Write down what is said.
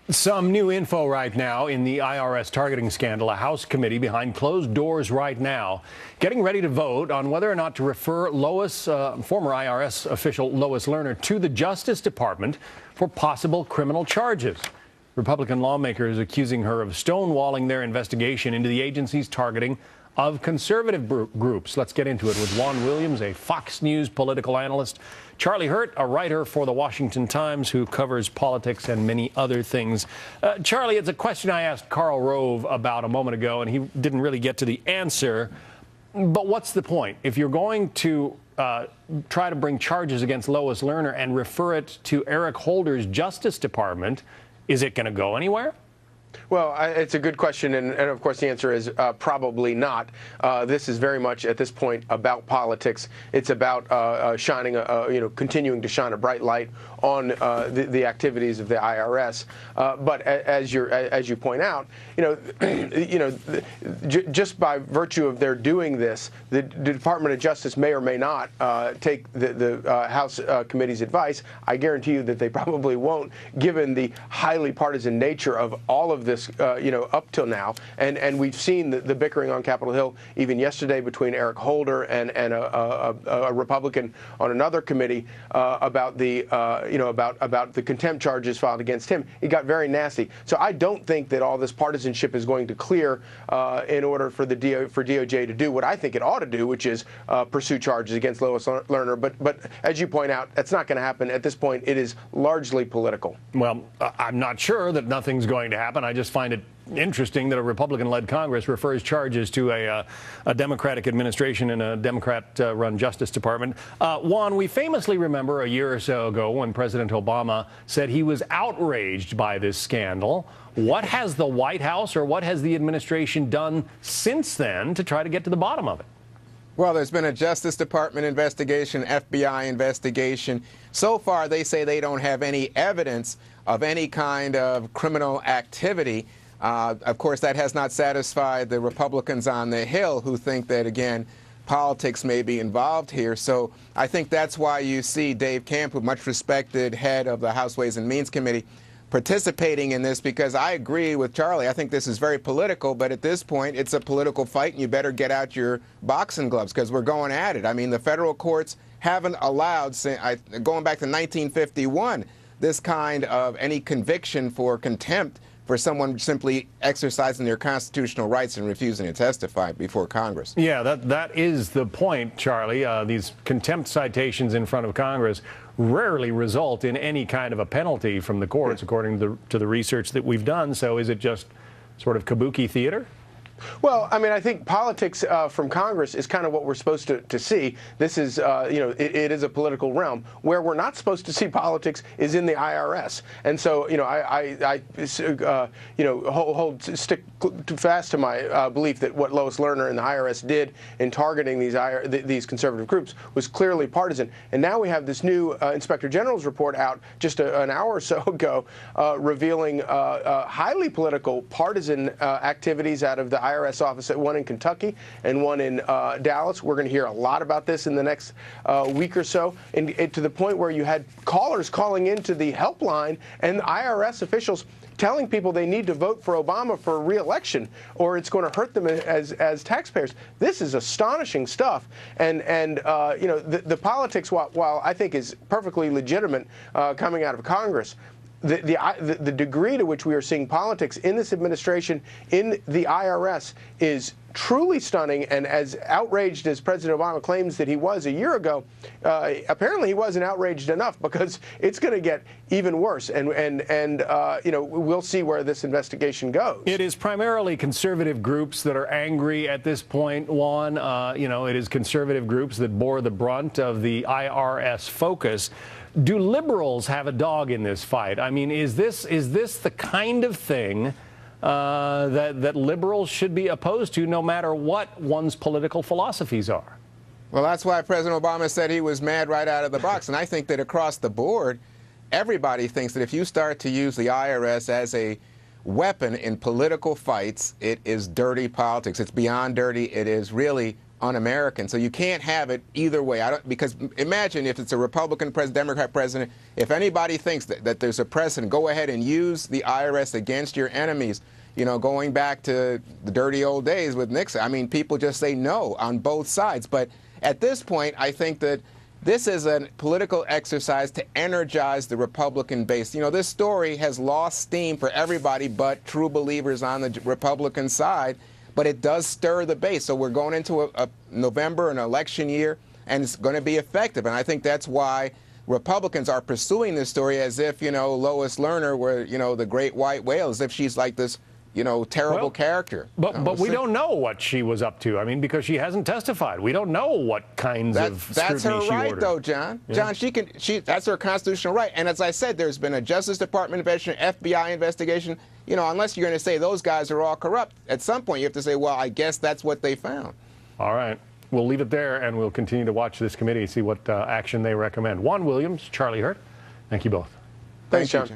Some new info right now in the IRS targeting scandal. A House committee behind closed doors right now getting ready to vote on whether or not to refer former IRS official Lois Lerner to the Justice Department for possible criminal charges. Republican lawmakers accusing her of stonewalling their investigation into the agency's targeting of conservative groups. Let's get into it with Juan Williams, a Fox News political analyst, Charlie Hurt, a writer for the Washington Times who covers politics and many other things. Charlie, it's a question I asked Karl Rove about a moment ago, and he didn't really get to the answer. But what's the point? If you're going to try to bring charges against Lois Lerner and refer it to Eric Holder's Justice Department, is it going to go anywhere? Well, it's a good question, and of course the answer is probably not. This is very much at this point about politics. It's about continuing to shine a bright light on the activities of the IRS. But as you point out, just by virtue of their doing this, the Department of Justice may or may not take the House committee's advice. I guarantee you that they probably won't, given the highly partisan nature of all of this, up till now. And we've seen the bickering on Capitol Hill even yesterday between Eric Holder and a Republican on another committee about the contempt charges filed against him. It got very nasty. So I don't think that all this partisanship is going to clear in order for DOJ to do what I think it ought to do, which is pursue charges against Lois Lerner. But as you point out, that's not going to happen. At this point, it is largely political. Well, I'm not sure that nothing's going to happen. I just find it interesting that a Republican-led Congress refers charges to a Democratic administration and a Democrat-run Justice Department. Juan, we famously remember a year or so ago when President Obama said he was outraged by this scandal. What has the White House or what has the administration done since then to try to get to the bottom of it? Well, there's been a Justice Department investigation, FBI investigation. So far, they say they don't have any evidence of any kind of criminal activity. Of course, that has not satisfied the Republicans on the Hill, who think that, again, politics may be involved here. So I think that's why you see Dave Camp, a much respected head of the House Ways and Means Committee, participating in this, because I agree with Charlie. I think this is very political, but at this point, it's a political fight, and you better get out your boxing gloves, because we're going at it. I mean, the federal courts haven't allowed, going back to 1951, this kind of any conviction for contempt for someone simply exercising their constitutional rights and refusing to testify before Congress. Yeah, that is the point, Charlie. These contempt citations in front of Congress rarely result in any kind of a penalty from the courts, according to the research that we've done. So is it just sort of kabuki theater? Well, I mean, I think politics from Congress is kind of what we're supposed to see. This is, it is a political realm. Where we're not supposed to see politics is in the IRS. And so, stick fast to my belief that what Lois Lerner and the IRS did in targeting these conservative groups was clearly partisan. And now we have this new Inspector General's report out just an hour or so ago, revealing highly political partisan activities out of the IRS office, one in Kentucky and one in Dallas. We're going to hear a lot about this in the next week or so, and to the point where you had callers calling into the helpline and IRS officials telling people they need to vote for Obama for re-election or it's going to hurt them as taxpayers. This is astonishing stuff. And the politics, while I think is perfectly legitimate coming out of Congress, the degree to which we are seeing politics in this administration, in the IRS, is truly stunning. And as outraged as President Obama claims that he was a year ago, apparently he wasn't outraged enough, because it's going to get even worse. And we'll see where this investigation goes. It is primarily conservative groups that are angry at this point, Juan. It is conservative groups that bore the brunt of the IRS focus. Do liberals have a dog in this fight? I mean, is this the kind of thing that liberals should be opposed to, no matter what one's political philosophies are? Well, that's why President Obama said he was mad right out of the box. And I think that across the board, everybody thinks that if you start to use the IRS as a weapon in political fights, it is dirty politics. It's beyond dirty. It is really un-American. So you can't have it either way. Because imagine if it's a Republican president, Democrat president, if anybody thinks that there's a precedent, go ahead and use the IRS against your enemies. You know, going back to the dirty old days with Nixon, I mean, people just say no on both sides. But at this point, I think that this is a political exercise to energize the Republican base. You know, this story has lost steam for everybody but true believers on the Republican side, but it does stir the base. So we're going into a November, an election year, and it's going to be effective. And I think that's why Republicans are pursuing this story as if, you know, Lois Lerner were, you know, the great white whale, as if she's like this, you know, terrible character. But we don't know what she was up to. I mean, because she hasn't testified. We don't know what kinds of scrutiny That's her right, ordered. though, John. Yeah. John, that's her constitutional right. And as I said, there's been a Justice Department investigation, FBI investigation. You know, unless you're going to say those guys are all corrupt, at some point you have to say, well, I guess that's what they found. All right. We'll leave it there, and we'll continue to watch this committee, see what action they recommend. Juan Williams, Charlie Hurt, thank you both. Thanks, John.